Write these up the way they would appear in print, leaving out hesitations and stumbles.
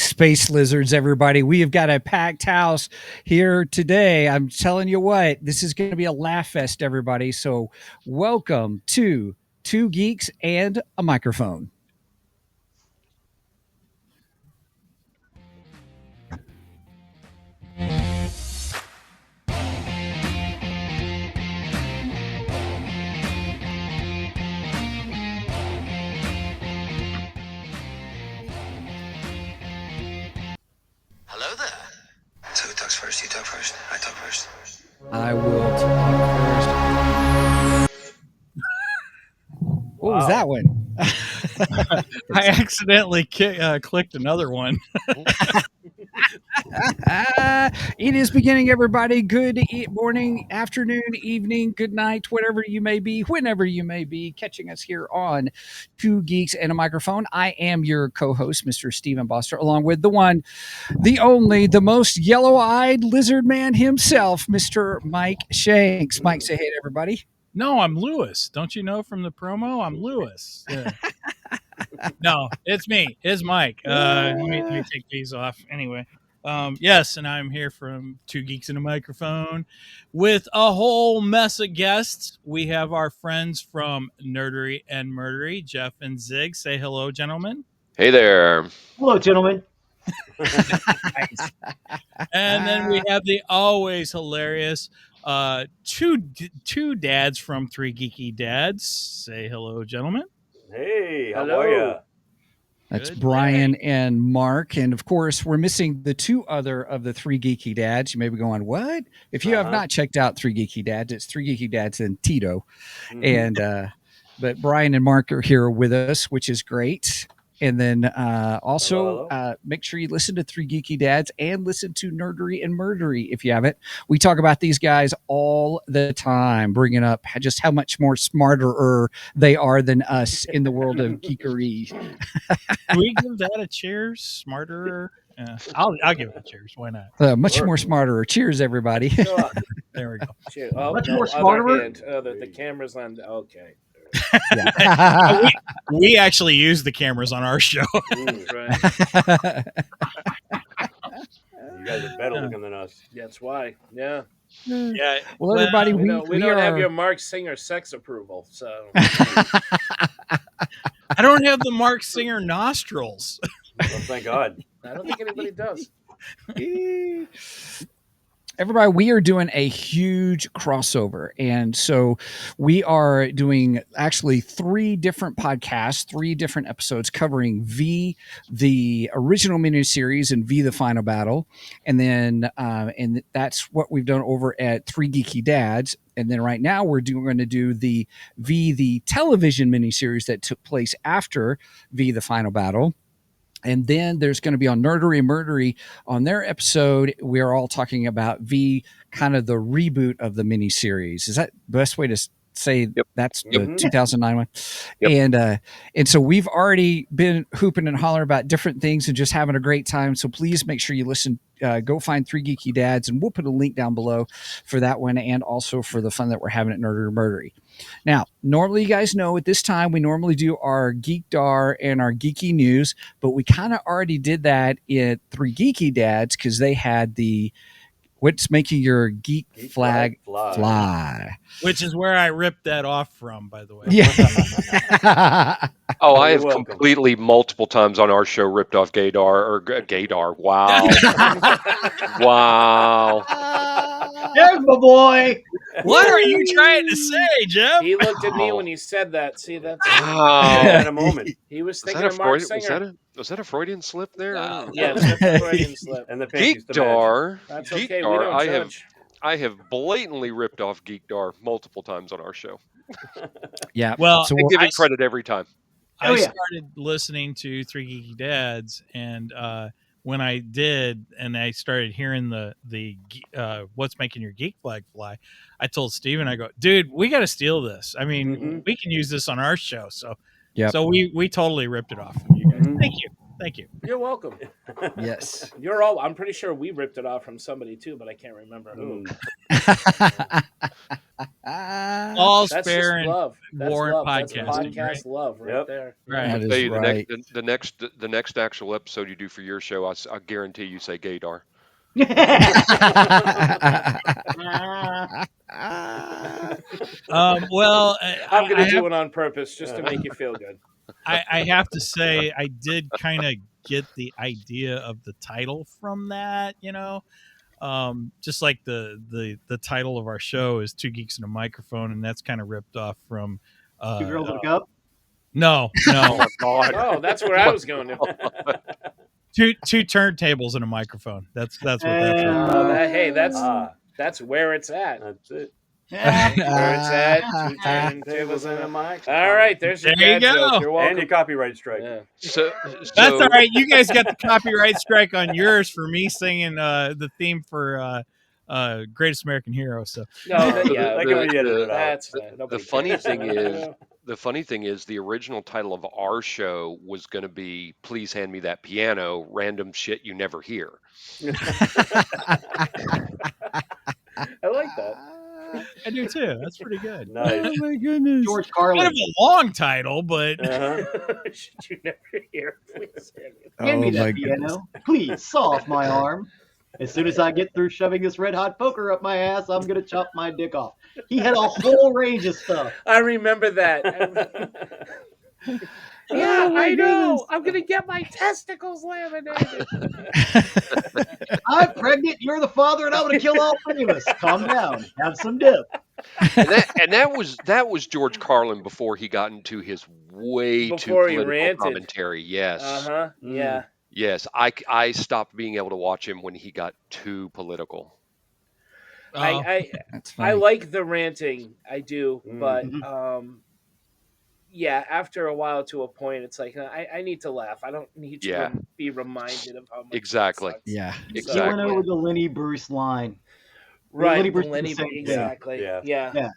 space lizards, everybody. We have got a packed house here today. I'm telling you what, this is going to be a laugh fest, everybody. So welcome to Two Geeks and a Microphone. Hello there. So who talks first? You talk first. I talk first. I will talk first. What was that one? I accidentally clicked another one. It is beginning, everybody. Good morning, afternoon, evening, good night, whatever you may be, whenever you may be catching us here on Two Geeks and a Microphone. I am your co-host, Mr. Stephen Boster, along with the one, the only, the most yellow-eyed lizard man himself, Mr. Mike Shanks. Mike, say hey to everybody. No, I'm Lewis. Don't you know from the promo? I'm Lewis. Yeah. No, it's me. It's Mike. Let me take these off. Anyway, yes, and I'm here from Two Geeks and a Microphone with a whole mess of guests. We have our friends from Nerdery and Murdery, Jeff and Zig. Say hello, gentlemen. Hey there. Hello, gentlemen. Nice. And then we have the always hilarious two dads from Three Geeky Dads. Say hello, gentlemen. Hey, how Hello. are you? That's Good Brian day. and Mark. And of course, we're missing the two other of the Three Geeky Dads. You may be going, what? If you have not checked out Three Geeky Dads, it's Three Geeky Dads and Tito. And but Brian and Mark are here with us, which is great. And then also make sure you listen to Three Geeky Dads and listen to Nerdery and Murdery if you haven't. We talk about these guys all the time, bringing up just how much more smarter they are than us in the world of geekery. Can we give that a cheers? Smarter? I'll give it a cheers. Why not? Much more smarter. Cheers, everybody. There we go. Oh, Much no, more other smarter? hand. The camera's on. Okay. We actually use the cameras on our show. Right. You guys are better looking than us. That's why. Yeah. Yeah. Well, everybody, We don't have are... your Mark Singer sex approval. So I don't have the Mark Singer nostrils. Well, thank God. I don't think anybody does. Everybody, we are doing a huge crossover. And so we are doing actually 3 different podcasts, 3 different episodes covering V, the original miniseries, and V, the final battle. And then, and that's what we've done over at Three Geeky Dads. And then right now we're going to do the V, the television miniseries that took place after V, the final battle. And then there's going to be on Nerdery and Murdery on their episode. We're all talking about V, kind of the reboot of the miniseries. Is that the best way to say that's the 2009 one? Yep. And so we've already been hooping and hollering about different things and just having a great time. So please make sure you listen. Go find Three Geeky Dads, and we'll put a link down below for that one and also for the fun that we're having at Nerdery and Murdery. Now, normally you guys know at this time we normally do our Geekdar and our Geeky News, but we kind of already did that at Three Geeky Dads because they had the what's making your geek flag fly. Which is where I ripped that off from, by the way. Yeah. I have completely multiple times on our show ripped off Gaydar. Wow. Wow. There's my boy. What are you trying to say, Jeff? He looked at me when he said that. See, that's In a moment. he was thinking of Mark Singer. Was that a Freudian slip there? Yeah, it's a Freudian slip. And the Geekdar. That's okay. We don't judge. I have blatantly ripped off Geekdar multiple times on our show. Yeah. Well, so I give it credit every time. I started listening to Three Geeky Dads, and when I did, and I started hearing the what's making your geek flag fly, I told Steven, I go, dude, we got to steal this. I mean, we can use this on our show. So we totally ripped it off from you guys. Thank you. Thank you. You're welcome. Yes. You're all. I'm pretty sure we ripped it off from somebody too, but I can't remember who. All That's spare just and love. That's Warren love. That's podcasting, podcast love right there. Right. That I'll is tell you, right. the next actual episode you do for your show, I guarantee you say gaydar. Well, I'm going to do it on purpose just to make you feel good. I have to say, I did kind of get the idea of the title from that, just like the title of our show is Two Geeks and a Microphone, and that's kind of ripped off from Two Girls in a Cup. No. Oh my God. Oh, that's where I was going to. two turntables and a microphone. That's what that's from. Hey, that's where it's at. That's it. Where it's at. Two turntables and a mic. All right, there's your There you dad go. joke. You're welcome. And your copyright strike. Yeah. So That's all right. You guys got the copyright strike on yours for me singing the theme for Greatest American Hero. So No, that could be edited out. that's the funny thing is, the original title of our show was going to be "Please Hand Me That Piano," random shit you never hear. I like that. I do too. That's pretty good. Nice. Oh my goodness. George Kind Carlin. of a long title, but Should you never hear? Please hear me. Hand me Oh my that piano. Please, saw off my arm. As soon as I get through shoving this red hot poker up my ass, I'm going to chop my dick off. He had a whole range of stuff. I remember that. Yeah, I know. I'm going to get my testicles laminated. I'm pregnant, you're the father, and I'm going to kill all three of us. Calm down. Have some dip. And that was George Carlin before he got into his way Before he too political ranted. commentary. Yes. Uh-huh. Yeah. Yes. I stopped being able to watch him when he got too political. I That's funny. like the ranting. I do. But, Mhm. yeah, after a while to a point, it's like, I need to laugh. I don't need to be reminded of how much Exactly. it sucks. Yeah. He went over the Lenny Bruce line. Right. Lenny Bruce Lenny, did the same thing. exactly. Yeah.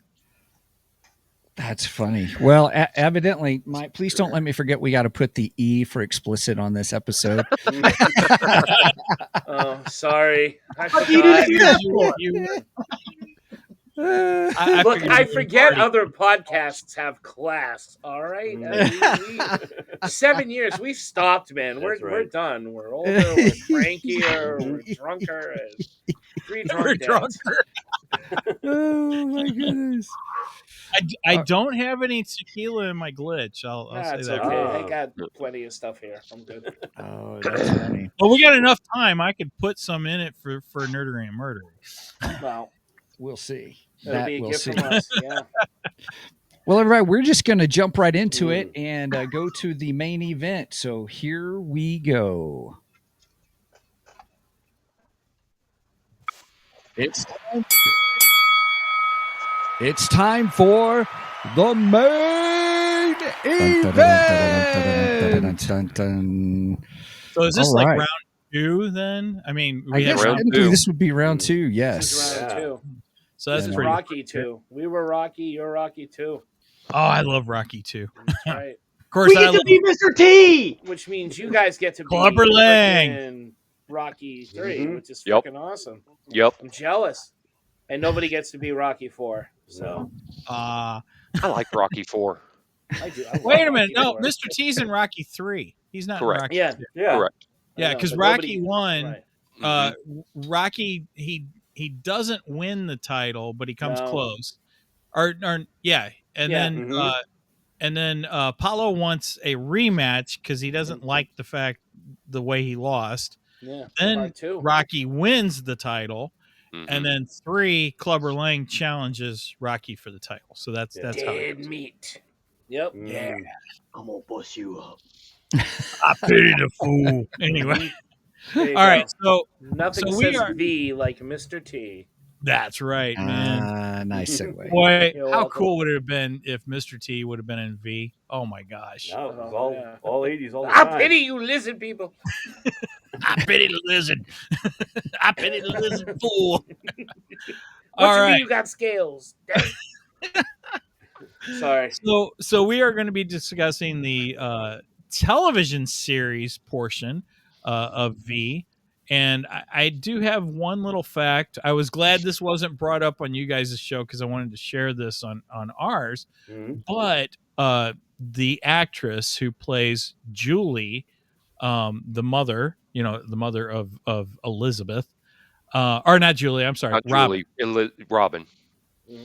That's funny. Well, evidently, Mike, please don't let me forget we got to put the E for explicit on this episode. Oh, sorry. I What you did forgot. it for? Look, I forget other podcasts have class. All right, 7 years. We stopped, man. We're done. We're older. We're crankier. We're drunker. Three drunk dads. Oh my goodness. I don't have any tequila in my glitch. I'll say That's that. okay. I got plenty of stuff here. I'm good. Oh, that's funny. Well, we got enough time. I could put some in it for Nerdery and Murdery. Well, We'll see. it'll be a we'll gift see. from us. Yeah. Well, everybody, we're just going to jump right into it and go to the main event. So here we go. It's time for the main event. So is this All like right. round 2 then? I mean, I we guess have round technically 2. this would be round 2. This Yes. is round Yeah. 2. So that's Yeah. pretty. Rocky 2. We were Rocky. You're Rocky 2. Oh, I love Rocky 2. That's right. Of course, We I get to love be Mr. T! Which means you guys get to be Clubber Lang. frickin' Rocky 3, which is Yep. freaking awesome. Yep. I'm jealous. And nobody gets to be Rocky 4. So I like Rocky 4. I do. I love wait a minute. Rocky No, 4. Mr. T's in Rocky 3. He's not Correct. in Rocky Yeah. 2. Yeah. Correct. Yeah, I know, because but Rocky nobody- 1, right. Rocky he doesn't win the title, but he comes No. close. Or yeah, and Yeah. then Apollo wants a rematch because he doesn't like the way he lost. Yeah. Then Part 2. Rocky wins the title, Mhm. and then 3 Clubber Lang challenges Rocky for the title. So that's how it Dead goes. meat. Yep. Yeah. I'm gonna bust you up. I pity the fool. Anyway, There you all right. go. So Nothing so we says are- V like Mr. T. that's right, man. Nice segue. Boy, You're how welcome. cool would it have been if Mr. T would have been in V? Oh my gosh. No, it was Oh, yeah. all 80s all the I time. pity you, lizard people. I pity the lizard. I pity the lizard fool. What All you right. mean you got scales? Sorry. So we are going to be discussing the television series portion of V. And I do have one little fact. I was glad this wasn't brought up on you guys' show because I wanted to share this on ours. Mhm. But the actress who plays Julie, the mother, the mother of Elizabeth, or not Julie, I'm sorry, Not Robin. Julie, Robin.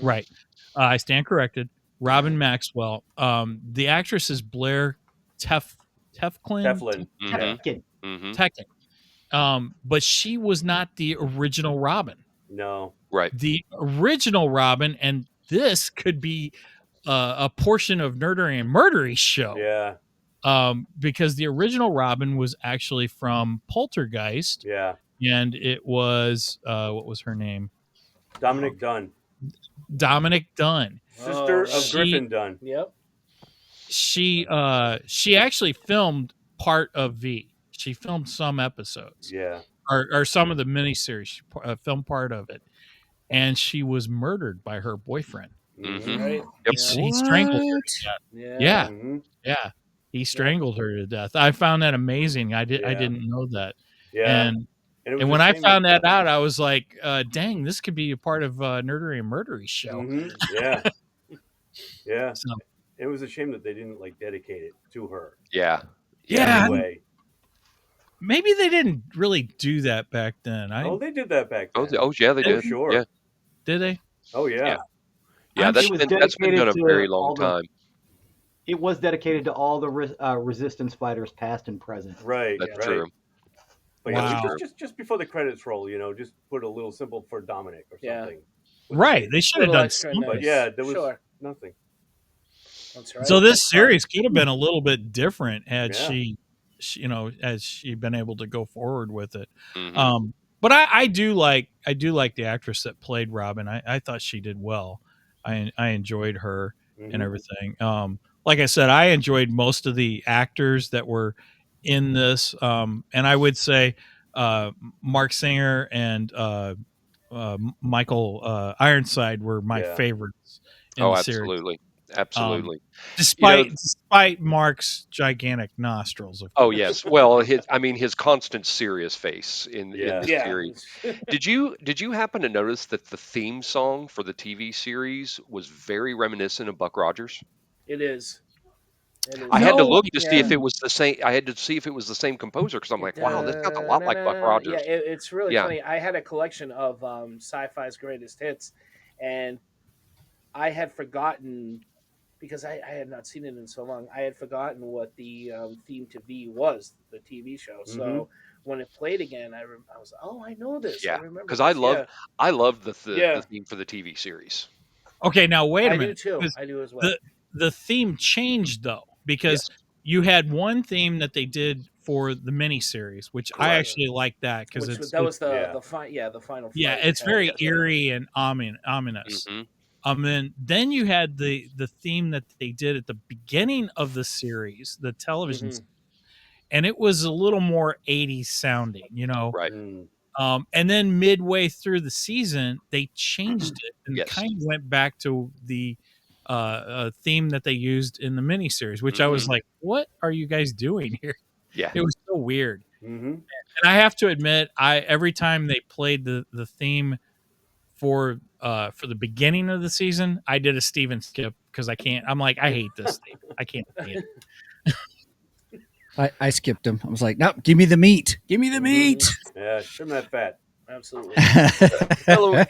Right. I stand corrected. Robin Maxwell. The actress is Blair Teflin. Teflon. Mhm. Tefkin. Mhm. Teflin. But she was not the original Robin. No. Right. The original Robin, and this could be a portion of Nerdery and Murdery's show. Yeah. Because the original Robin was actually from Poltergeist, Yeah. and it was what was her name? Dominic Dunn. Dominic Dunn. Sister of She- Griffin Dunn. Yep. She actually filmed part of V. She filmed some episodes, Yeah. or some of the miniseries. She filmed part of it, and she was murdered by her boyfriend. Mhm. Right. Yep. He strangled her. Yeah. Yeah, Mhm. yeah. He strangled her to death. I found that amazing. I Yeah. didn't know that. Yeah. And it was and a when I shame found that out, I was like, "Dang, this could be a part of Nerdery and Murdery's show." Mhm. Yeah. Yeah. So, It was a shame that they didn't dedicate it to her. Yeah. yeah, Anyway. maybe they didn't really do that back then. Oh, they did that back Oh, then. yeah, they Oh, did. sure. Yeah. Did they? Oh, yeah. Yeah, I'm that's sure- It was that's been done a dedicated very to long all the- time. It was dedicated to all the Resistance fighters, past and present. Right. That's right. true. But Wow. just before the credits roll, just put a little symbol for Dominic or Yeah. something. Right. They should have Little done extra something. But nice. yeah, there was Sure. nothing. That's right. So this series could have been a little bit different had Yeah. she as she'd been able to go forward with it. Mhm. But I do like the actress that played Robin. I thought she did well. I enjoyed her and Mhm. everything. Like I said, I enjoyed most of the actors that were in this. And I would say Mark Singer and Michael Ironside were my Yeah. favorites in Oh, the series. absolutely. Absolutely. Despite Mark's gigantic nostrils, of Oh course. yes. Well, his constant serious face in Yeah. the Yeah. series. Did you happen to notice that the theme song for the TV series was very reminiscent of Buck Rogers? It is. It is. I had to No, look to see if yeah. it was the same. I had to see if it was the same composer because I'm like, wow, this sounds a lot like Buck Rogers. Yeah, it's really Yeah. funny. I had a collection of sci-fi's greatest hits, and I had forgotten because I had not seen it in so long. I had forgotten what the theme to V was, the TV show. So when it played again, I was, oh, I know this. Yeah, I remember because this. I love the Yeah. theme for the TV series. Okay, now wait a I do minute. too. 'Cause I do as well. the theme changed though, because you had one theme that they did for the miniseries, which I Correct. actually like that because Which it's that was yeah. the final. yeah, fight it's we had. very Yes. eerie and ominous. hmm And then you had the theme that they did at the beginning of the series, the television, Mhm. and it was a little more 80s sounding, Right. Mm. And then midway through the season, they changed it and Yes. kind of went back to the theme that they used in the miniseries, which I was Mhm. like, "What are you guys doing here?" Yeah. It was so weird. Mhm. And I have to admit, every time they played the theme for the beginning of the season, I did a Steven skip because I can't. I'm like, I hate this theme. I can't stand it. I skipped him. I was like, nope, give me the meat. Give me the meat. Yeah, trim that fat. Absolutely. Well,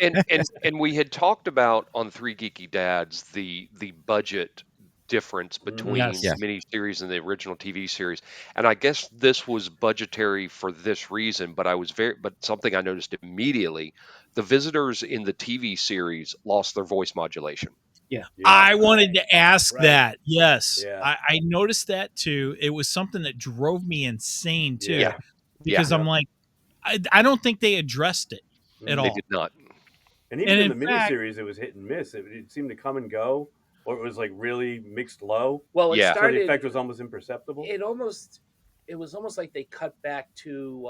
and we had talked about on Three Geeky Dads the budget difference between Yes. the miniseries and the original TV series, and I guess this was budgetary for this reason. But something I noticed immediately: the visitors in the TV series lost their voice modulation. Yeah. I wanted to ask Right. that. Yes, Yeah. I noticed that too. It was something that drove me insane too, Yeah. because Yeah. I'm like, I don't think they addressed it at They all. did not. And even And in the in fact- miniseries, it was hit and miss. It seemed to come and go, or it was really mixed low. Well, it Yeah. So the started. effect was almost imperceptible. It was almost like they cut back to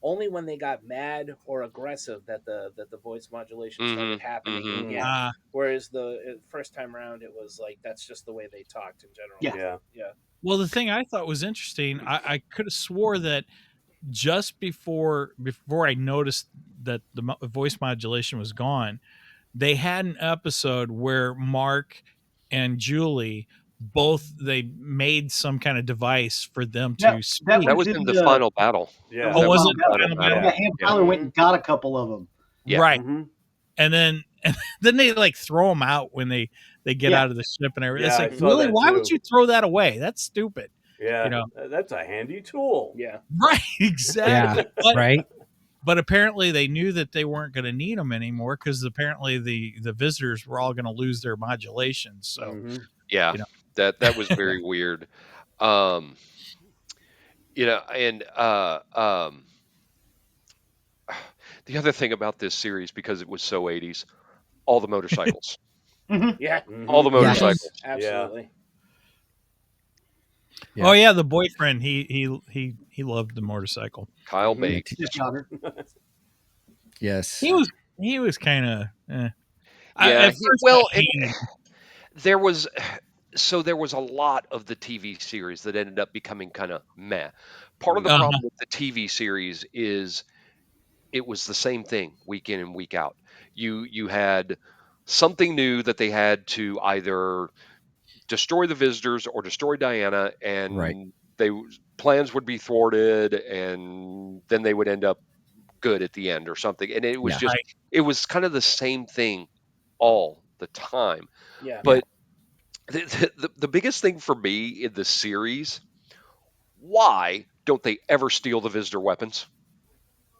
only when they got mad or aggressive that the voice modulation started happening mhm. again. Whereas the first time around, it was like that's just the way they talked in general. Yeah. Yeah. Well, the thing I thought was interesting, I could have swore that just before I noticed that the voice modulation was gone, they had an episode where Mark and Julie they made some kind of device for them to That speak. That was in the final battle. Yeah. Oh, That was was it the final Final battle. Battle? Yeah, Ham Yeah. Tyler went and got a couple of them. Yeah. Right. Mm-hmm. And then they like throw them out when they get Yeah. out of the ship and everything. Yeah, It's I like, saw really? that Why would too. you throw that away? That's stupid. Yeah, You know? that's a handy tool. Yeah. Right. Exactly. But, Right. but apparently they knew that they weren't going to need them anymore because apparently the visitors were all going to lose their modulation. So Mhm. Yeah, You know. that was very weird. You know, and the other thing about this series, because it was so 80s, all the motorcycles, Yeah. all the Mhm. Yes. motorcycles. Absolutely. Yeah. Oh yeah, the boyfriend he loved the motorcycle. Kyle Mhm. Bates. Just jogger. Yes. He was kind of Yeah, at first well, I hated him. there was a lot of the TV series that ended up becoming kind of meh. Part of the Uh-huh. problem with the TV series is it was the same thing week in and week out. You had something new that they had to either destroy the visitors or destroy Diana, and Right. plans would be thwarted, and then they would end up good at the end or something. And it was Yeah. just Right. it was kind of the same thing all the time. Yeah. But the biggest thing for me in the series, why don't they ever steal the visitor weapons?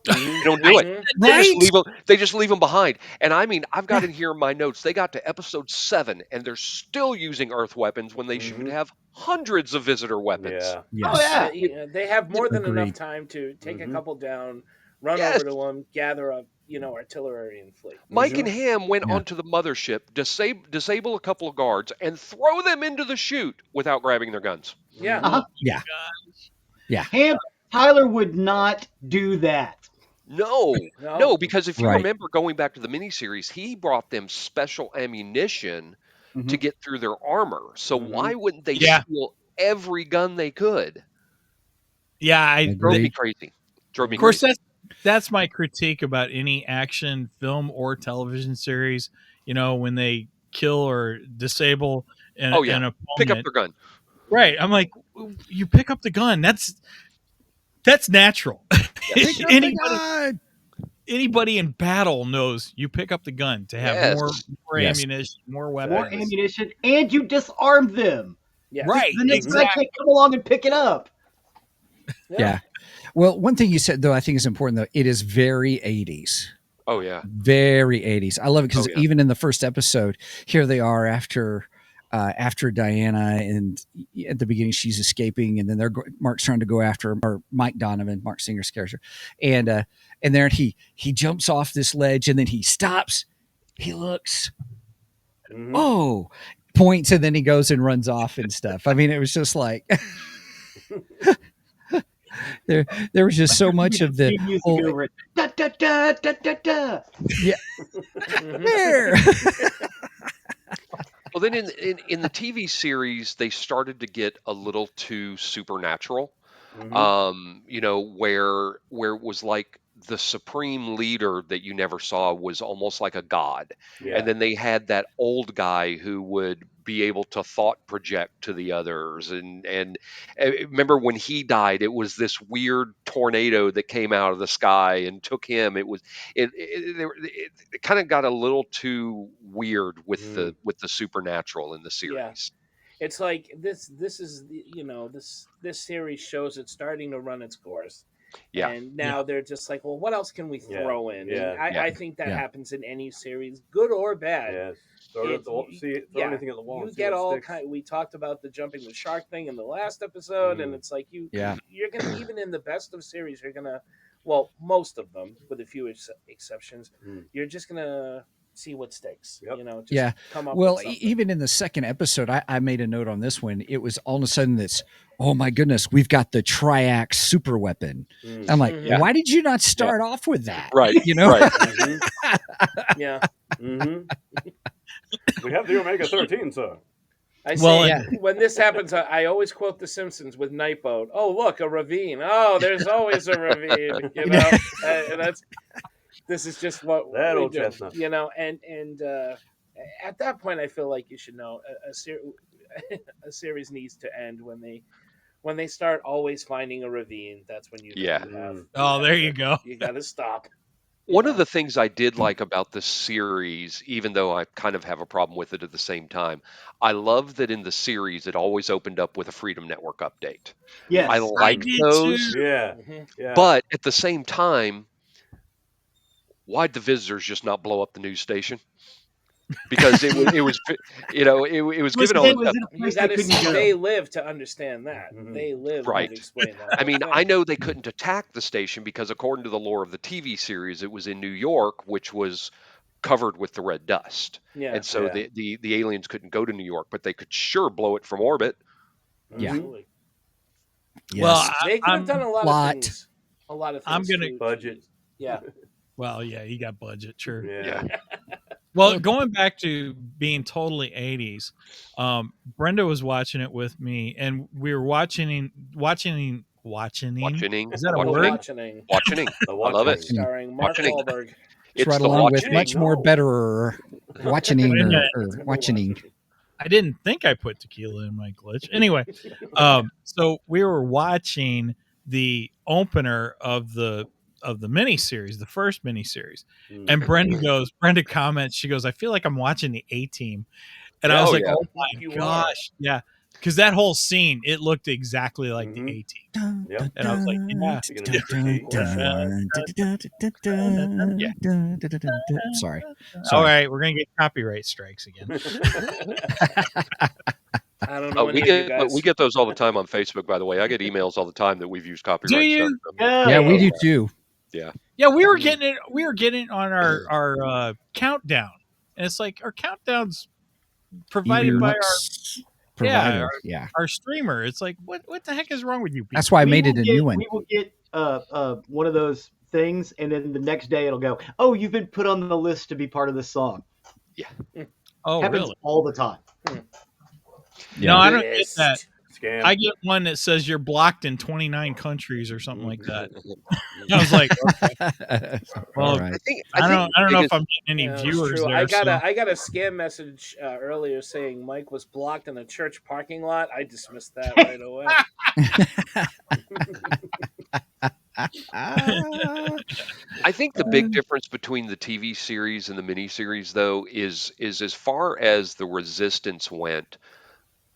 They don't do it. Mhm. They just leave them behind. And I mean, I've got in here in my notes, they got to episode 7 and they're still using Earth weapons when they should Mhm. have hundreds of visitor weapons. Yeah. Yes. Oh yeah. They have more than enough Agreed. time to take a Mhm. couple down, run Yes. over to them, gather up, artillery and fleet. Mike Mhm. and Ham went Yeah. onto the mothership, disable a couple of guards, and throw them into the chute without grabbing their guns. Yeah. Uh-huh. Yeah. Yeah. Ham Tyler would not do that. No, No. no, because if you Right. remember going back to the miniseries, he brought them special ammunition to Mhm. get through their armor. So Mhm. why wouldn't they Yeah. steal every gun they could? Yeah, I Drove me Agreed. crazy. Drove me Of course, crazy. that's my critique about any action film or television series. When they kill or disable an Oh, yeah. Pick up opponent, their gun. right? I'm like, you pick up the gun. That's natural. Yes. Pick up the anybody gun. anybody in battle knows you pick up the gun to have Yes. more Yes. ammunition, more More weapons. ammunition, and you disarm them. Yeah. Right? The next guy Exactly. can't come along and pick it up. Yeah. Well, one thing you said though, I think is important though. It is very 80s. Oh, yeah. Very 80s. I love it because Oh, yeah. even in the first episode, here they are after Diana, and at the beginning she's escaping, and then Mark's trying to go after her, or Mike Donovan, Mark Singer's character, and there he jumps off this ledge, and then he stops, he looks, Mhm. oh, points, and then he goes and runs off and stuff. I mean, it was just like there was just so much of the music whole- over it. Da, da, da, da, da, da. Mhm. there. Well, then in the TV series, they started to get a little too supernatural. Mhm. Where it was like the supreme leader that you never saw was almost like a god. Yeah. And then they had that old guy who would be able to thought project to the others. And remember when he died, it was this weird tornado that came out of the sky and took him. It kind of got a little too weird with the supernatural in the Yeah. series. It's like this is this series shows it's starting to run its course. Yeah. And now they're just like, well, what else can we Yeah. throw in? Yeah. And Yeah. I think that Yeah. happens in any series, good or bad. Yes. Throw it at the wall. Throw Yeah. anything at the wall. You and see get what all sticks. kind. We talked about the jumping the shark thing in the last episode, and it's like Yeah. you're gonna, even in the best of series, you're gonna, well, most of them with a few exceptions, you're just gonna see what sticks. Yep. Just Yeah. come up. Well, with something. even in the second episode, I made a note on this one. It was all of a sudden this, oh my goodness, we've got the triax super weapon. I'm like, Mhm. why did you not start off with that? Right. You know? Right. Yeah. We have the Omega 13, sir. I say Well, yeah. when this happens, I always quote The Simpsons with Nightboat. Oh, look, a ravine. Oh, there's always a ravine. You know, that's this is just what That we old do. chestnut. You know, and at that point, I feel like you should know a series needs to end when they start always finding a ravine. That's when you know Yeah. you have. oh, there you go. You got to stop. One Yeah. of the things I did like about the series, even though I kind of have a problem with it at the same time, I love that in the series it always opened up with a Freedom Network update. Yes. I I like did those, too. Yeah. Mhm. Yeah. but at the same time, why'd the visitors just not blow up the news station? Because it was you know it was Was given It all was the in a You place got they to couldn't see go. they live to understand that. Mhm. They live Right. to explain that. I whole mean, thing. I know they couldn't attack the station because according to the lore of the TV series, it was in New York, which was covered with the red dust. Yeah, And so Yeah. the aliens couldn't go to New York, but they could sure blow it from orbit. Yeah. absolutely. Well, Yes. They could have done a lot Lot. of things. A lot of I'm things. gonna- Budget. Yeah. well, yeah, you got budget, sure. Yeah. Well, going back to being totally 80s, Brenda was watching it with me, and we were watching. Watching. Is that a watching, word? Watching. Watching. The I love it. Starring Mark Watching. Wahlberg. It's It's right the along with watching. much more No. better watching Wait a minute. or watching. I didn't think I put tequila in my glitch. Anyway, so we were watching the opener of the miniseries, the first miniseries, and Brenda comments, she goes, "I feel like I'm watching the A-Team," and I was Oh, like, yeah. "Oh my You gosh, yeah," because that whole scene it looked exactly like the Mhm. A-Team. Yep. And I was like, yeah. Speaking of Sorry. All right, we're gonna get copyright strikes again. I don't know We any of you guys. get those all the time on Facebook. By the way, I get emails all the time that we've used copyright Do stuff. you? Yeah, we do too. Yeah, we were getting it. We were getting it on our countdown, and it's like our countdowns provided by provider. our streamer. It's like what the heck is wrong with you people? That's why I made it a new one. We will get one of those things, and then the next day it'll go, "Oh, you've been put on the list to be part of this song." Oh, Happens really? all the time. No, I don't get that. Scam. I get one that says you're blocked in 29 countries or something like that. I was like, okay. Well, All right. I don't know if I'm getting any Yeah, it's viewers true. there. I got a scam message earlier saying Mike was blocked in a church parking lot. I dismissed that right away. I think the big difference between the TV series and the miniseries, though, is as far as the Resistance went,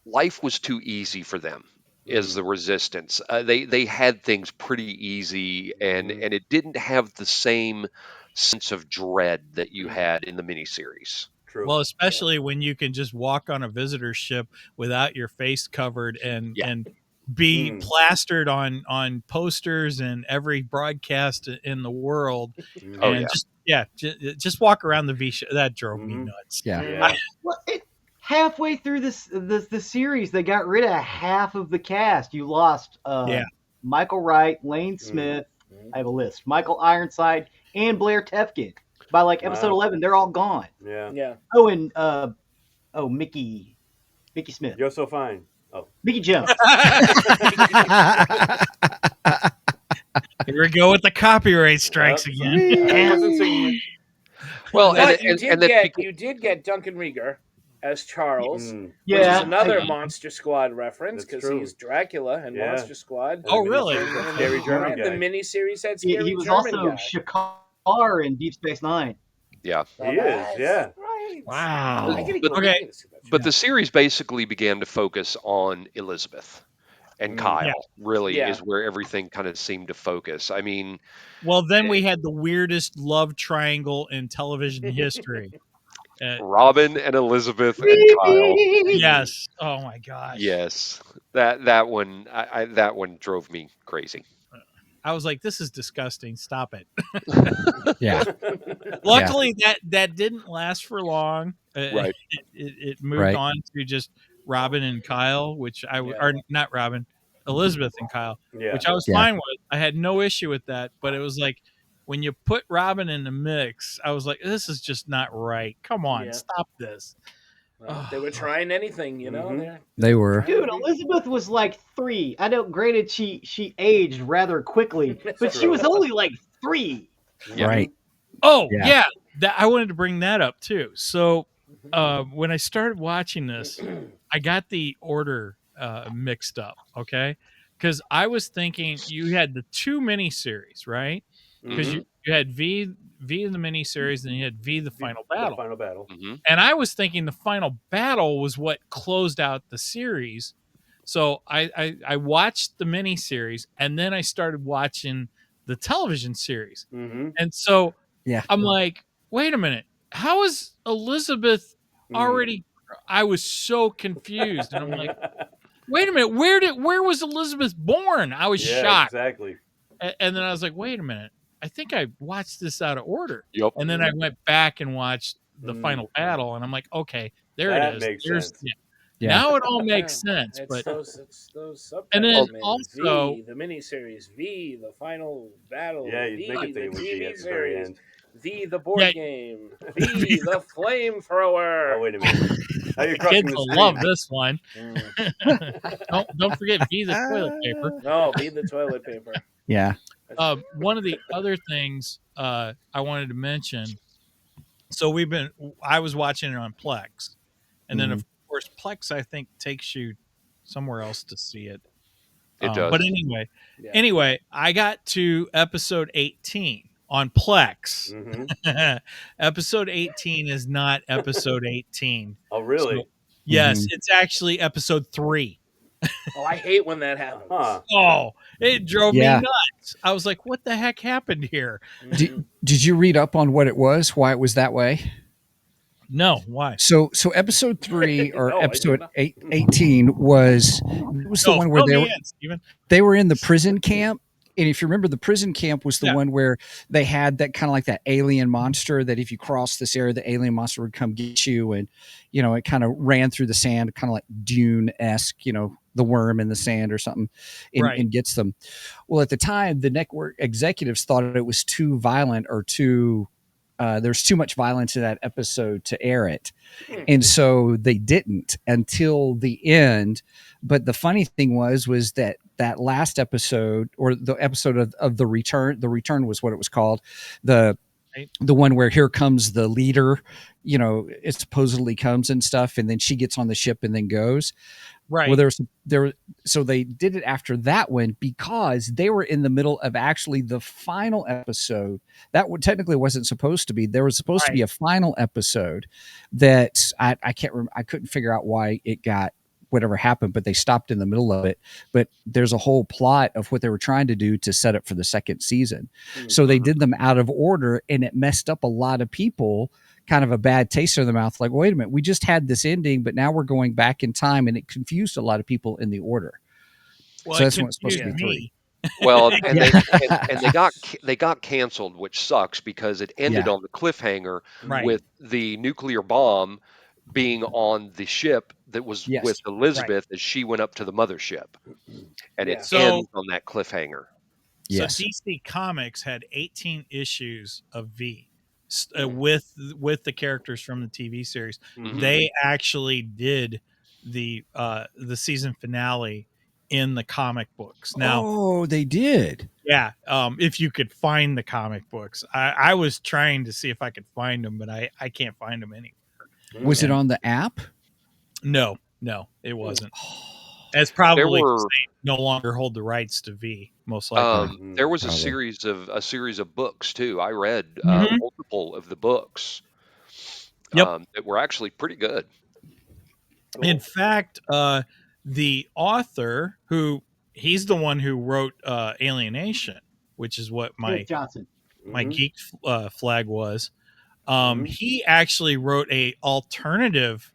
life was too easy for them. As the Resistance, they had things pretty easy, and it didn't have the same sense of dread that you had in the miniseries. True. Well, especially when you can just walk on a visitor ship without your face covered and be plastered on posters and every broadcast in the world. Oh, And just walk around the V show. That drove me nuts. Yeah. Well, halfway through the series, they got rid of half of the cast. You lost Michael Wright, Lane Smith. I have a list. Michael Ironside and Blair Tefkin. By like episode 11, they're all gone. Yeah. Oh, and Mickey Smith. You're so fine. Oh, Mickey Jones. Here we go with the copyright strikes again. I wasn't singing Well, But and you did get Duncan Rieger as Charles, which Yeah. is another Monster Squad reference That's because true. he's Dracula and Yeah. Monster Squad. Oh, really? The scary German The guy. miniseries had He scary was German also guy. Shakar in Deep Space Nine. yeah. He is, yeah. Right. Wow. I gotta go But- back and see that But show. the series basically began to focus on Elizabeth and Kyle. Yeah. Really Yeah. is where everything kind of seemed to focus. I mean, Well, then we had the weirdest love triangle in television history. Robin and Elizabeth and Kyle. Yes. Oh my gosh. Yes, that one that one drove me crazy. I was like, this is disgusting. Stop it. Yeah. Luckily, that didn't last for long. Right. It moved Right. on to just Robin and Kyle, which or not Robin, Elizabeth and Kyle, Yeah. which I was fine with. I had no issue with that, but it was like when you put Robin in the mix, I was like, this is just not right. Come on, Yeah. stop this. They were trying anything, you know. They were. Dude, Elizabeth was like 3. I know, granted, she aged rather quickly, but she was only like 3. Yeah. Right. Oh Yeah. yeah, I wanted to bring that up too. So when I started watching this, I got the order mixed up. Okay, because I was thinking you had the 2 miniseries, right? Because you had V in the miniseries, and you had V the final battle. The final battle. And I was thinking the final battle was what closed out the series. So I watched the miniseries, and then I started watching the television series. And so I'm like, wait a minute, how is Elizabeth already? I was so confused, and I'm like, wait a minute, where was Elizabeth born? I was shocked. Exactly. And then I was like, wait a minute, I think I watched this out of order. Yep. And then I went back and watched the final battle, and I'm like, okay, there it is. Makes sense. Now it all makes sense. It's But those subtitles, and then man. also V, the miniseries, V, the final battle, Yeah, you V, make it the think it would be TV at the very series, end. V, the board game, V, the flamethrower. Oh, wait a minute. Now you're crossing kids the will stream. love this one. Don't forget V the toilet paper. No, V, the toilet paper. Yeah. One of the other things I wanted to mention. So I was watching it on Plex, and then of course Plex I think takes you somewhere else to see it. It does. But anyway, I got to episode 18 on Plex. Episode 18 is not episode 18. Oh, really? So, yes, it's actually episode 3. Oh, I hate when that happens. Oh, it drove me nuts. I was like, what the heck happened here? Did you read up on what it was, why it was that way? No, why? So episode 3 or episode 18 was the one where they were in the prison camp. And if you remember, the prison camp was the one where they had that kind of like that alien monster that if you cross this area, the alien monster would come get you. And, it kind of ran through the sand, kind of like Dune-esque, the worm in the sand or something, and gets them. Well, at the time, the network executives thought it was too violent or there's too much violence in that episode to air it. And so they didn't until the end. But the funny thing was that last episode, or the episode of the return was what it was called. The one where here comes the leader, it supposedly comes and stuff. And then she gets on the ship and then goes. Right. Well, so they did it after that one because they were in the middle of actually the final episode. That technically wasn't supposed to be. There was supposed to be a final episode that I can't remember. I couldn't figure out why it got whatever happened, but they stopped in the middle of it. But there's a whole plot of what they were trying to do to set up for the second season. So they did them out of order, and it messed up a lot of people. Kind of a bad taste in the mouth. Like, wait a minute, we just had this ending, but now we're going back in time, and it confused a lot of people in the order. Well, so that's when it's supposed to be 3. Well, and they got canceled, which sucks because it ended on the cliffhanger with the nuclear bomb being on the ship that was with Elizabeth as she went up to the mothership, and it ends on that cliffhanger. So DC Comics had 18 issues of V. With the characters from the TV series, they actually did the season finale in the comic books. Now, they did. Yeah, if you could find the comic books, I was trying to see if I could find them, but I can't find them anywhere. Was it on the app? No, it wasn't. It's probably no longer hold the rights to V. Most likely, there was a series of books too. I read multiple of the books. That were actually pretty good. In fact, the author he's the one who wrote Alienation, which is what my geek flag was. He actually wrote a alternative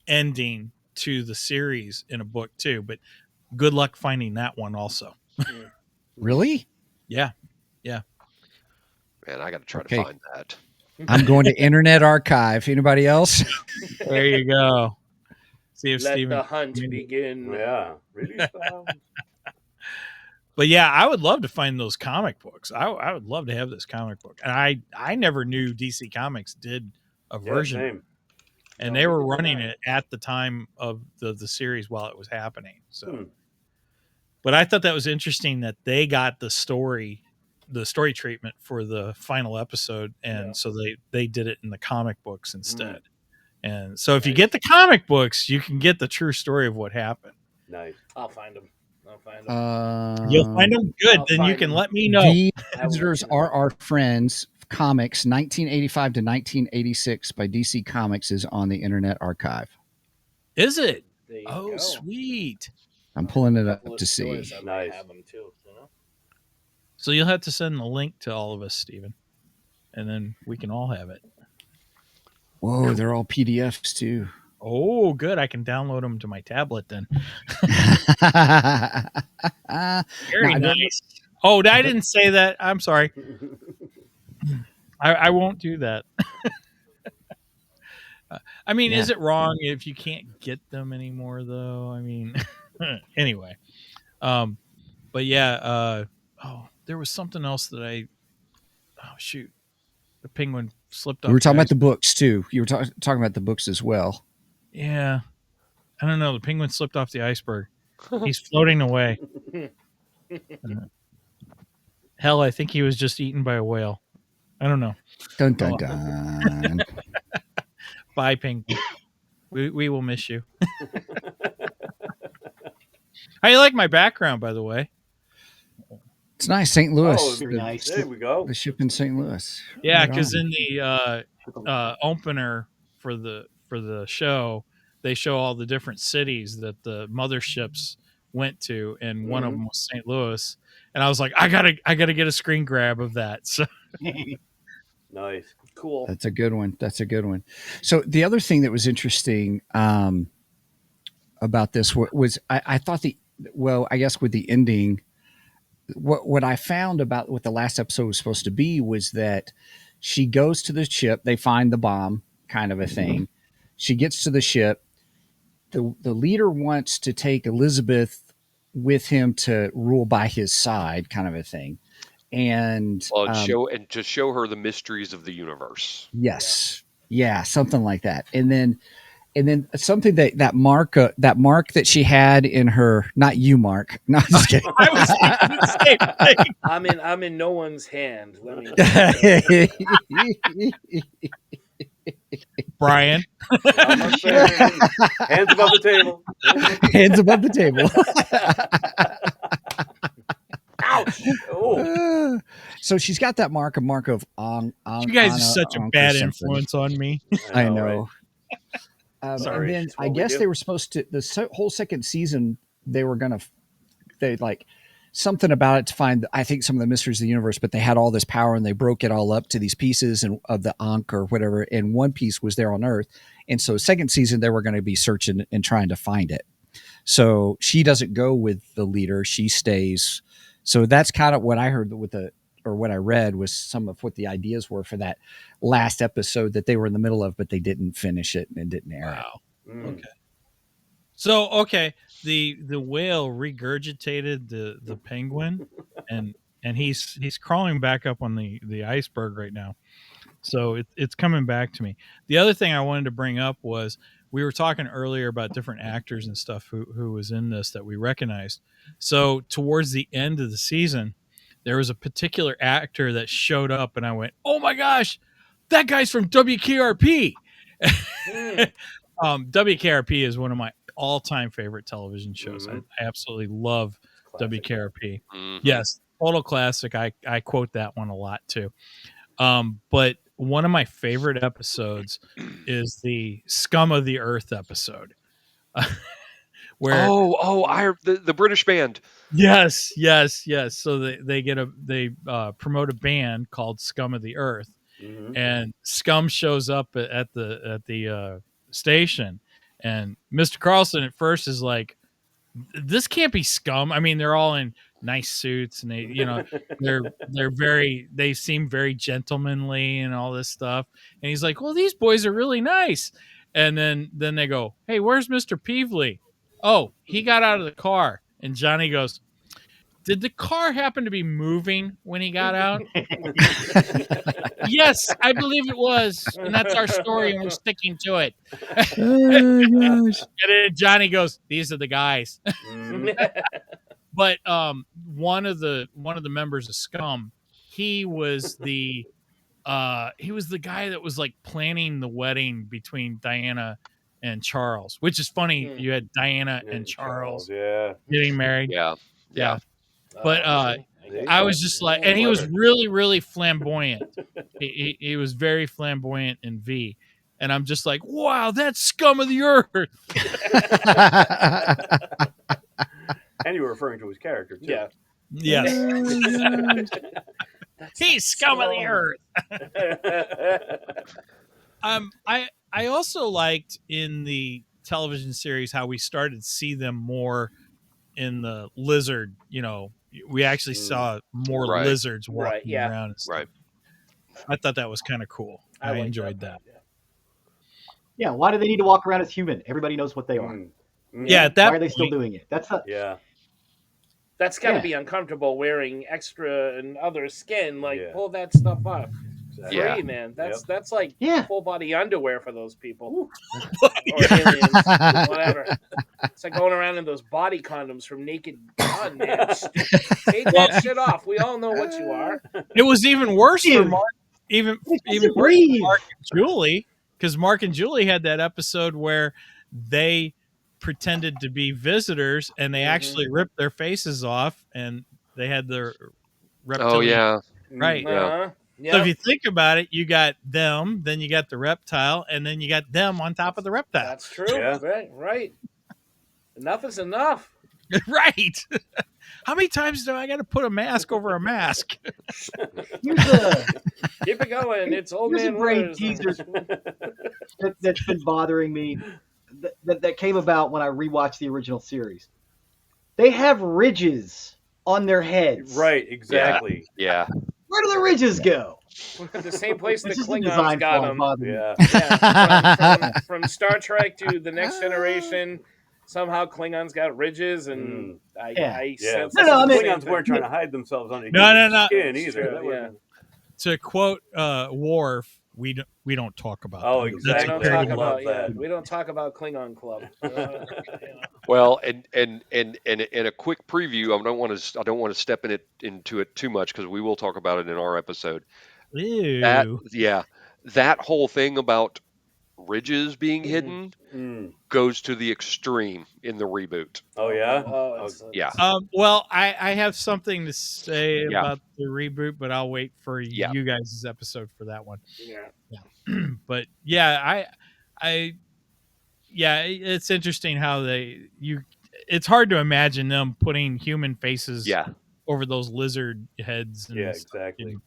ending to the series in a book too, but good luck finding that one also. Really? Yeah. Man, I got to try to find that. I'm going to Internet Archive. Anybody else? There you go. See if Let Steven the hunt begin. Yeah, really. But yeah, I would love to find those comic books. I would love to have this comic book. And I never knew DC Comics did a version. and they were running it at the time of the series while it was happening. So, but I thought that was interesting that they got the story treatment for the final episode, and so they did it in the comic books instead. And so if you get the comic books, you can get the true story of what happened. Nice. I'll find them. You'll find them good. Then you can let me know. The Visitors Are Our Friends comics 1985 to 1986 by DC Comics is on the Internet Archive. Is it? Oh, go. Sweet. I'm pulling it up to see. Nice. Have them too, you know? So you'll have to send the link to all of us, Stephen, and then we can all have it. Whoa, they're all PDFs too. Oh, good. I can download them to my tablet then. Very nice. Oh, I didn't say that. I'm sorry. I won't do that. I mean, is it wrong if you can't get them anymore, though? I mean, anyway. But yeah. There was something else that oh, shoot. The penguin slipped off. We were talking about the books too. You were talking about the books as well. Yeah. I don't know. The penguin slipped off the iceberg. He's floating away. Hell, I think he was just eaten by a whale. I don't know. Dun, dun, dun. Bye, penguin. We will miss you. How you like my background, by the way? It's nice, St. Louis. Oh, nice. There we go. The ship in St. Louis. Yeah, because in the opener for the show, they show all the different cities that the motherships went to, and one of them was St. Louis. And I was like, I gotta get a screen grab of that. So nice, cool. That's a good one. So the other thing that was interesting about this was I thought I guess with the ending. What I found about what the last episode was supposed to be was that she goes to the ship, they find the bomb, kind of a thing. She gets to the ship. The leader wants to take Elizabeth with him to rule by his side, kind of a thing. And to show her the mysteries of the universe. Yes. Yeah, something like that. And then something that mark that she had in her, not you, Mark. No, I'm just kidding. I was thinking the same thing. I'm in no one's hand. Let me Brian. Hands above the table. Hands above the table. Ouch. Oh. So she's got that mark of you guys are such a bad influence on me. I know. Right? Sorry, and then I guess they were supposed to, the whole second season, they like something about it to find, I think, some of the mysteries of the universe, but they had all this power and they broke it all up to these pieces of the Ankh or whatever. And one piece was there on Earth. And so second season, they were going to be searching and trying to find it. So she doesn't go with the leader. She stays. So that's kind of what I heard or what I read was some of what the ideas were for that last episode that they were in the middle of, but they didn't finish it and didn't air it. Okay. So, the whale regurgitated the penguin and he's crawling back up on the iceberg right now. So it's coming back to me. The other thing I wanted to bring up was we were talking earlier about different actors and stuff who was in this that we recognized. So towards the end of the season, there was a particular actor that showed up and I went, oh my gosh, that guy's from WKRP. WKRP is one of my all-time favorite television shows. I absolutely love WKRP. Yes, total classic. I quote that one a lot too. But one of my favorite episodes is the Scum of the Earth episode. Where the British band. Yes. So they promote a band called Scum of the Earth, and Scum shows up at the station, and Mr. Carlson at first is like, "This can't be Scum." I mean, they're all in nice suits, and they seem very gentlemanly and all this stuff. And he's like, "Well, these boys are really nice." And then they go, "Hey, where's Mr. Peevely?" "Oh, he got out of the car." And Johnny goes, did the car happen to be moving when he got out? Yes, I believe it was. And that's our story, and we're sticking to it. Oh gosh. And then Johnny goes, "These are the guys." But one of the members of Scum, he was the guy that was like planning the wedding between Diana and Charles, which is funny. You had Diana and Charles getting married. Yeah. But I was just like, and he was really, really flamboyant. He was very flamboyant in V. And I'm just like, wow, that's Scum of the Earth. And you were referring to his character, too. Yeah. Yes. He's Scum of the Earth. I also liked in the television series how we started to see them more in the lizard, we actually saw more lizards walking around and stuff. Right. I thought that was kind of cool. I enjoyed that. Yeah, why do they need to walk around as human? Everybody knows what they are. Yeah, at that why are they still doing it? That's not. Yeah. That's got to be uncomfortable wearing extra and other skin. Like, pull that stuff off. Yeah. Free, man. That's like Yeah. full body underwear for those people. Or aliens, whatever. It's like going around in those body condoms from Naked Gun, man. Take that shit off. We all know what you are. It was even worse for Mark, even worse for Mark and Julie, because Mark and Julie had that episode where they pretended to be visitors and they actually ripped their faces off and they had their reptilian. Oh yeah. Right. Uh-huh. So if you think about it, you got them, then you got the reptile, and then you got them on top of the reptile. That's true. Yeah. Right. Enough is enough. Right. How many times do I got to put a mask over a mask? Keep it going. It's old man brain teaser that's been bothering me that came about when I rewatched the original series. They have ridges on their heads. Right, exactly. Yeah. Where do the ridges go? The same place the This is a Klingons design got flaw, them. Yeah. From Star Trek to the Next Generation, somehow Klingons got ridges, and I sense Klingons weren't trying to hide themselves under skin either. To quote Worf, we don't talk about. Oh, that. exactly. We don't talk about Klingon Club. Well, and a quick preview. I don't want to step into it too much because we will talk about it in our episode. Ew. That whole thing about ridges being hidden goes to the extreme in the reboot. Oh yeah. Yeah. Well, I have something to say about the reboot, but I'll wait for you guys' episode for that one. Yeah. But it's interesting how it's hard to imagine them putting human faces over those lizard heads. And exactly.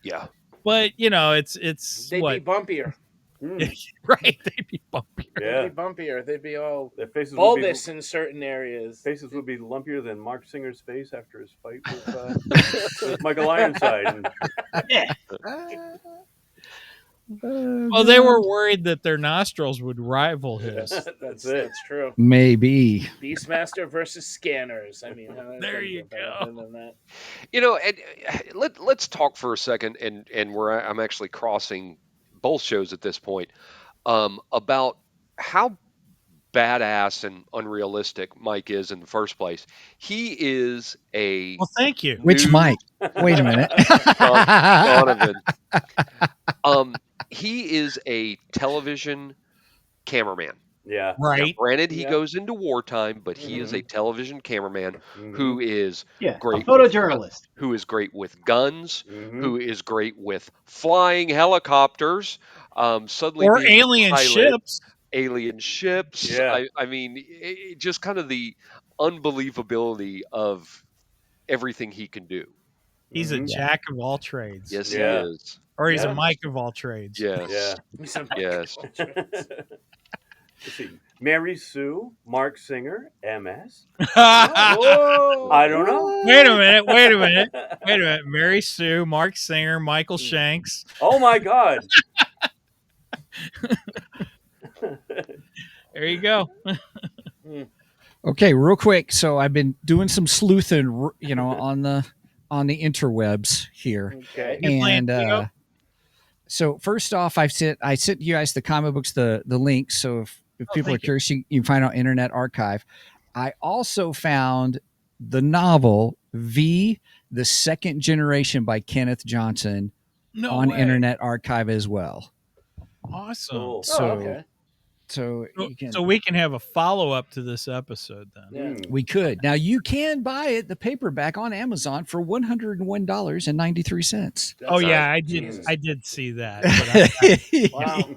Yeah. But they'd be bumpier. Right, they'd be bumpier. Yeah. They'd be bumpier. They'd be all their faces bulbous in certain areas. Faces would be lumpier than Mark Singer's face after his fight with Michael Ironside. Well, they were worried that their nostrils would rival his. That's true. Maybe. Beastmaster versus Scanners. I mean, there you go. And let's talk for a second, and where I'm actually crossing both shows at this point, about how badass and unrealistic Mike is in the first place. He is a... Well, thank you. Which Mike? Wait a minute. Donovan. He is a television cameraman. Yeah. Right. Now, granted, he goes into wartime, but he is a television cameraman who is great. A photojournalist. Who is great with guns, who is great with flying helicopters, suddenly or being alien ships. Alien ships. Yeah. I mean, just kind of the unbelievability of everything he can do. He's a jack of all trades. Yes, he is. Or he's a Mike of all trades. Yes. Yes. Let's see. Mary Sue, Mark Singer, MS. I don't know. Wait a minute. Mary Sue, Mark Singer, Michael Shanks. Oh my God. There you go. Okay, real quick. So I've been doing some sleuthing, on the interwebs here, Okay. You playing and Bingo? so first off, I sent you guys the comic books, the links. So if people are thank you. curious, you can find out Internet Archive. I also found the novel V, the Second Generation by Kenneth Johnson No on way. Internet Archive as well. Awesome. Cool. So, okay. so you can. So we can have a follow up to this episode then. Yeah. We could. Now you can buy it, the paperback, on Amazon for $101.93. Oh yeah, Nice. I did. Jesus. I did see that. But Wow.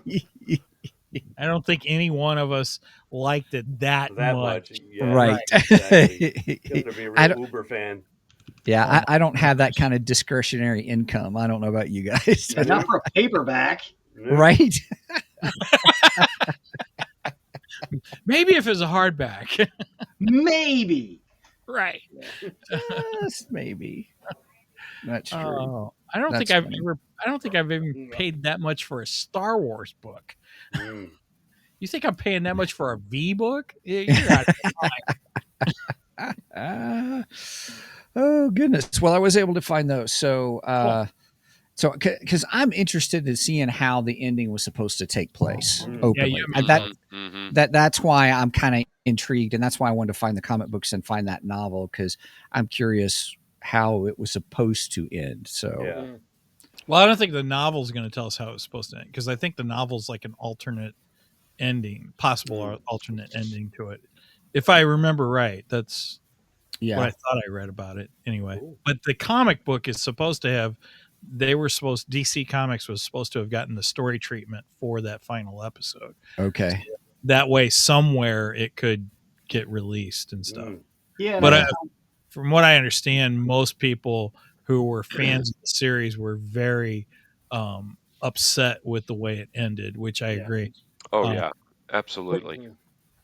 I don't think any one of us liked it that much. Yeah, Right. Exactly. You have to be a I real don't- Uber fan. Yeah, Oh I don't have that kind of discretionary income. I don't know about you guys. Not for a paperback. No. Right? Maybe if it was a hardback. Maybe. Right. Just maybe. That's true. Oh, I don't That's think I've funny. ever. I don't think I've even paid that much for a Star Wars book. Mm. You think I'm paying that much for a V book? Yeah, you're out of your mind. Oh goodness. Well, I was able to find those. So, because I'm interested in seeing how the ending was supposed to take place openly. you And mentioned that's why I'm kind of intrigued, and that's why I wanted to find the comic books and find that novel, because I'm curious how it was supposed to end. So, Yeah. Well, I don't think the novel's going to tell us how it's supposed to end, because I think the novel's like an alternate ending, possible alternate ending to it. If I remember right, that's what I thought I read about it anyway. Cool. But the comic book is supposed to have, DC Comics was supposed to have gotten the story treatment for that final episode. okay. That way, somewhere it could get released and stuff. Yeah. But from what I understand, most people who were fans of the series were very upset with the way it ended, which I agree. Oh yeah, absolutely. Of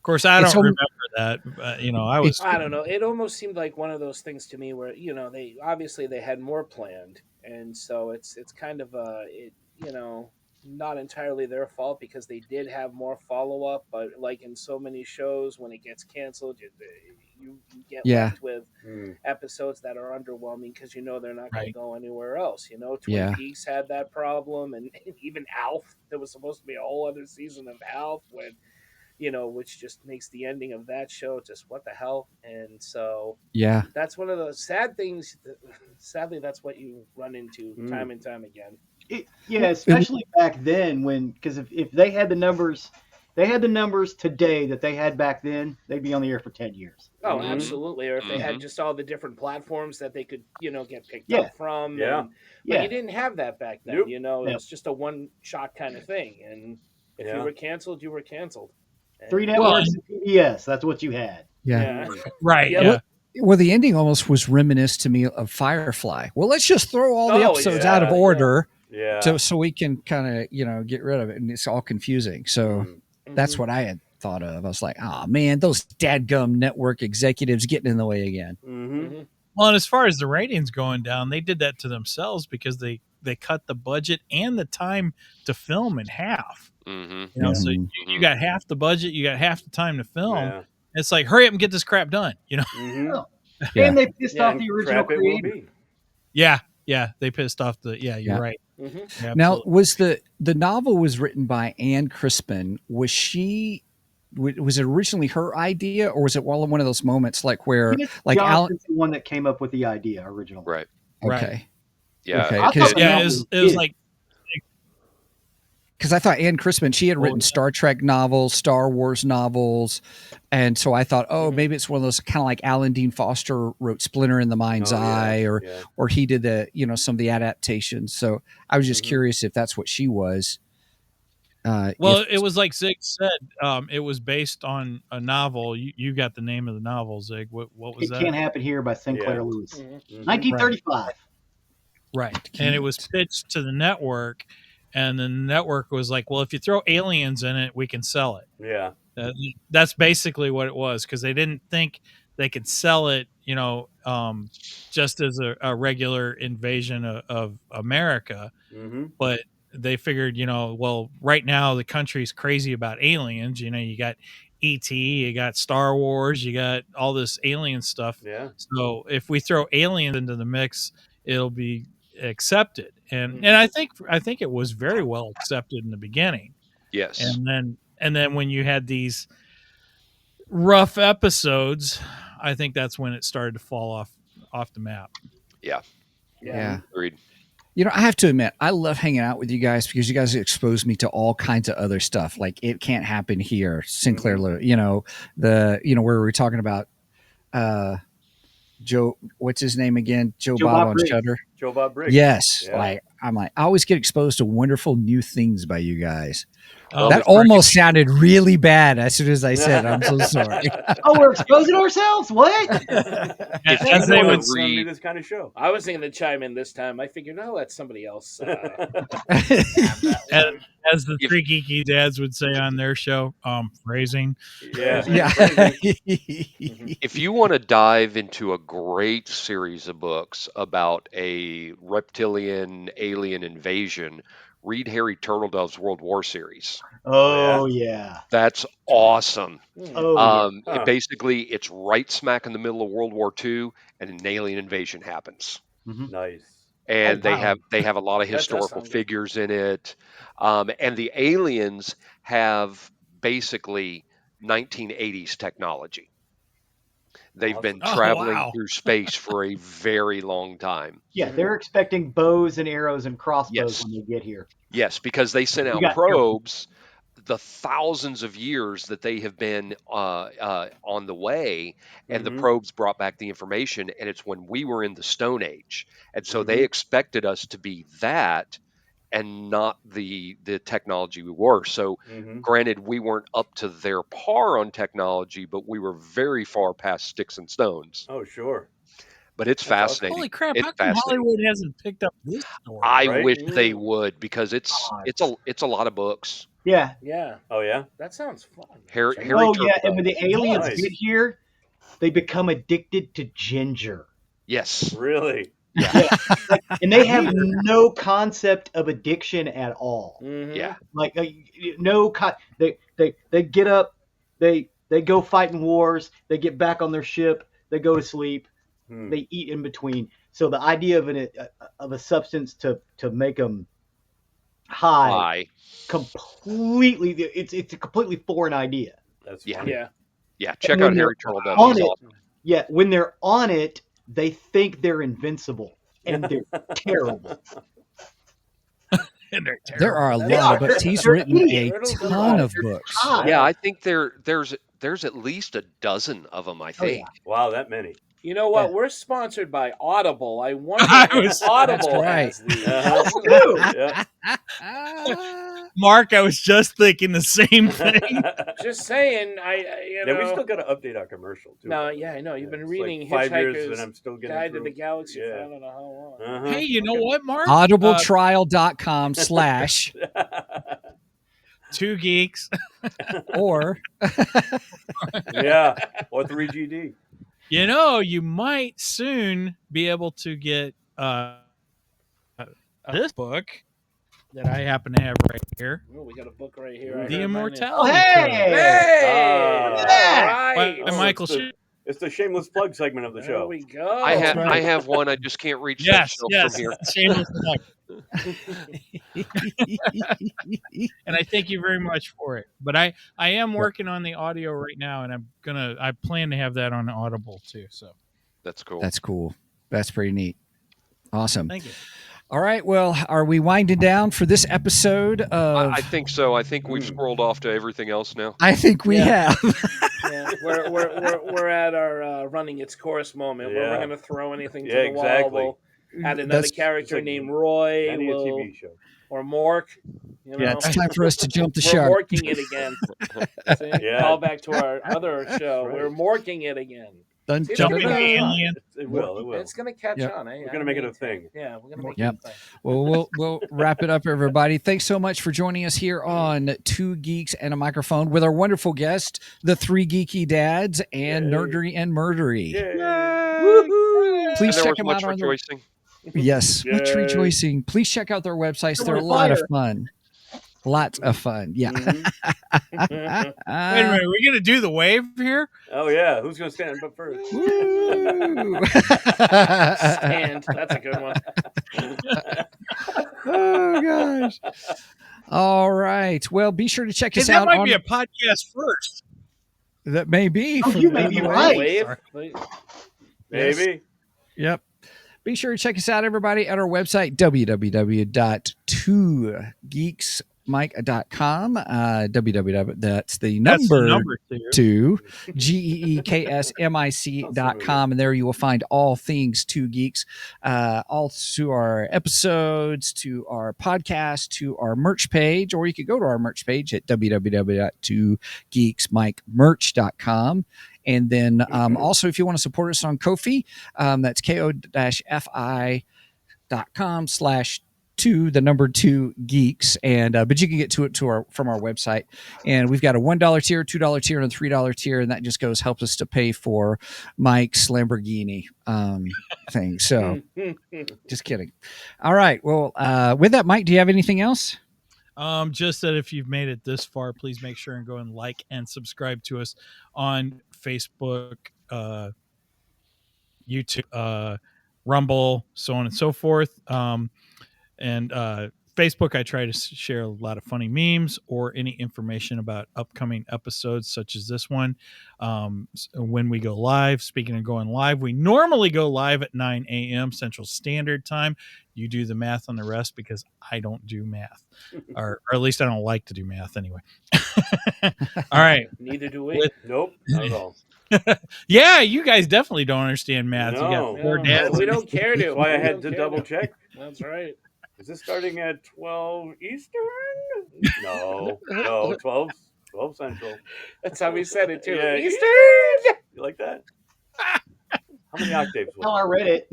course, I It's don't almo- remember that. But, I was. I don't know. It almost seemed like one of those things to me where they obviously they had more planned, and so it's kind of not entirely their fault, because they did have more follow up. But like in so many shows, when it gets canceled, you get left with episodes that are underwhelming because they're not going to go anywhere else. Twin Peaks had that problem, and even Alf. There was supposed to be a whole other season of Alf when. Which just makes the ending of that show just what the hell. And so that's one of those sad things. Sadly, that's what you run into time and time again. Especially back then, because if they had the numbers today that they had back then, they'd be on the air for 10 years. Oh, absolutely. Or if they had just all the different platforms that they could, get picked up from. Yeah. But you didn't have that back then. Nope. It was just a one-shot kind of thing. And if you were canceled, you were canceled. 3 networks and PBS. That's what you had. Yeah. Right. Yeah. Yeah. Well, the ending almost was reminiscent to me of Firefly. Well, let's just throw all the episodes out of order, so we can kind of get rid of it, and it's all confusing. So that's what I had thought of. I was like, oh man, those dadgum network executives getting in the way again. Mm-hmm. Well, and as far as the ratings going down, they did that to themselves because they cut the budget and the time to film in half. So you got half the budget, you got half the time to film. Yeah. It's like, hurry up and get this crap done. And they pissed off the original creator. Yeah, they pissed off you're right. Mm-hmm. Now, was the novel was written by Anne Crispin? Was it originally her idea, or was it one of those moments like where Johnson's the one that came up with the idea originally? Right. Okay. Yeah. Okay. It was like, because I thought Anne Crispin, she had written Star Trek novels, Star Wars novels, and so I thought, maybe it's one of those kind of like Alan Dean Foster wrote Splinter in the Mind's Eye, or he did some of the adaptations. So I was just curious if that's what she was. It was like Zig said. It was based on a novel. You got the name of the novel, Zig. What was that? It Can't Happen Here by Sinclair Lewis. 1935. Right. And it was pitched to the network. And the network was like, well, if you throw aliens in it, we can sell it. Yeah. That's basically what it was, because they didn't think they could sell it, just as a regular invasion of America. But they figured, well, right now the country's crazy about aliens. You got ET, you got Star Wars, you got all this alien stuff. Yeah. So if we throw aliens into the mix, it'll be accepted. And I think it was very well accepted in the beginning. Yes. And then when you had these rough episodes, I think that's when it started to fall off the map. Yeah. Agreed. You know, I have to admit, I love hanging out with you guys because you guys expose me to all kinds of other stuff. Like It Can't Happen Here, Sinclair, you know, where we were talking about Joe, what's his name again? Joe Bob on Briggs. Shudder. Joe Bob Briggs. Yes. Yeah. I always get exposed to wonderful new things by you guys. Oh, that almost sounded really bad as soon as I said it. I'm so sorry. Oh, we're exposing ourselves? What? As they would do this kind of show. I was thinking to chime in this time. I figured, no, let somebody else. as the three geeky dads would say on their show, phrasing. Yeah. If you want to dive into a great series of books about a reptilian alien invasion, read Harry Turtledove's World War series. Oh, yeah. That's awesome. Oh, Basically, it's right smack in the middle of World War II, and an alien invasion happens. Nice. And Oh, wow. they have a lot of historical figures in it, and the aliens have basically 1980s technology. They've been traveling through space for a very long time. Yeah, they're expecting bows and arrows and crossbows when they get here. Yes, because they sent out probes the thousands of years that they have been on the way, and the probes brought back the information, and it's when we were in the Stone Age. And so they expected us to be that and not the technology we were. So granted, we weren't up to their par on technology, but we were very far past sticks and stones. Oh, sure. But it's fascinating. Holy crap! It's How come Hollywood hasn't picked up this story? I wish they would, because it's a lot of books. Yeah. Yeah. Oh, yeah? That sounds fun. Oh, yeah, and when the aliens get here, they become addicted to ginger. Yes. Really? Yeah. And they have no concept of addiction at all. Yeah. Like they get up, they go fight in wars, they get back on their ship, they go to sleep, they eat in between. So the idea of a substance to make them high. Completely, it's a completely foreign idea. That's funny. Yeah. Check out Harry Turtledove. He's awesome. Yeah, when they're on it, they think they're invincible, and they're terrible. There are a lot of books. He's written a ton of books. Yeah, I think there's at least a dozen of them. I think. Wow, that many. You know what? We're sponsored by Audible. I wonder if Audible has these. Mark, I was just thinking the same thing. Just saying, we still got to update our commercial too. No, yeah, I know. You've been reading like 5 years, Hitchhiker's and I'm still getting Guide through. to the Galaxy for I don't know how long. Hey, you know what, Mark? Audibletrial.com/ 2 geeks or or 3GD. You know, you might soon be able to get this book that I happen to have right here. Oh, we got a book right here. The Immortality. Oh, hey! By Michael. It's the shameless plug segment of the show. There we go. I have one. I just can't reach that shelf from here. Shameless plug. And I thank you very much for it. But I am working on the audio right now, and I plan to have that on Audible too. So that's cool. That's cool. That's pretty neat. Awesome. Thank you. All right. Well, are we winding down for this episode of? I think so. I think we've scrolled off to everything else now. I think we have. Yeah, we're at our running its course moment where we're going to throw anything to the wall. We'll add another character named Roy. TV show. Or Mork. You know? Yeah, it's time for us to jump the We're shark. morking it again. Call back to our other show. Right. We're morking it again. Jumping alien. It will. It's going to catch on. We're going to make it a thing. Yeah, we're going to make it a thing. Well, we'll wrap it up, everybody. Thanks so much for joining us here on 2 Geeks and a Microphone with our wonderful guest, the 3 Geeky Dads and Nerdery and Murdery. Please check them out on Yes, much rejoicing. Please check out their websites. They're a lot of fun. Lots of fun. Yeah. Wait a minute, are we gonna do the wave here? Oh yeah, who's gonna stand up first? Stand. That's a good one. Oh gosh. All right. Well, be sure to check us That out might on be a podcast first. that may be. Oh, for you the- may the be way. right. Maybe. Yep. Be sure to check us out, everybody, at our website, www.2geeksmike.com. www. That's the number two, GEEKSMIC.com. And there you will find all things Two Geeks, all to our episodes, to our podcast, to our merch page, or you could go to our merch page at www.2geeksmikemerch.com. And then also, if you want to support us on Ko-fi, that's ko-fi.com/2 geeks. And but you can get to it from our website. And we've got a $1 tier, $2 tier, and a $3 tier, and that just helps us to pay for Mike's Lamborghini thing. So just kidding. All right. Well, with that, Mike, do you have anything else? Just that if you've made it this far, please make sure and go and like and subscribe to us on Facebook, YouTube, Rumble, so on and so forth. And Facebook, I try to share a lot of funny memes or any information about upcoming episodes such as this one. When we go live, speaking of going live, we normally go live at 9 a.m. Central Standard Time. You do the math on the rest because I don't do math, or at least I don't like to do math anyway. All right. Neither do we. Nope, not at all. Yeah, you guys definitely don't understand math. No. You got four dads. We don't care to. That's why I We had don't to care double check. That's right. Is this starting at 12 Eastern? No, 12 Central. That's how we said it too. Yeah, Eastern. You like that? How many octaves? How I read it.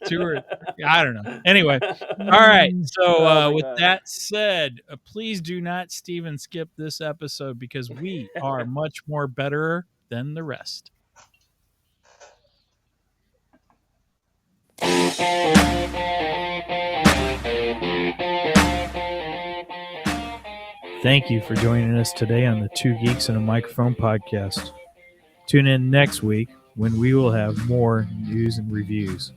Two or I don't know. Anyway, all right. So Oh my with God. that said, please do not Steven skip this episode because we are much more better than the rest. Thank you for joining us today on the Two Geeks and a Microphone podcast. Tune in next week when we will have more news and reviews.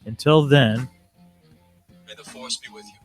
Until then, May the force be with you.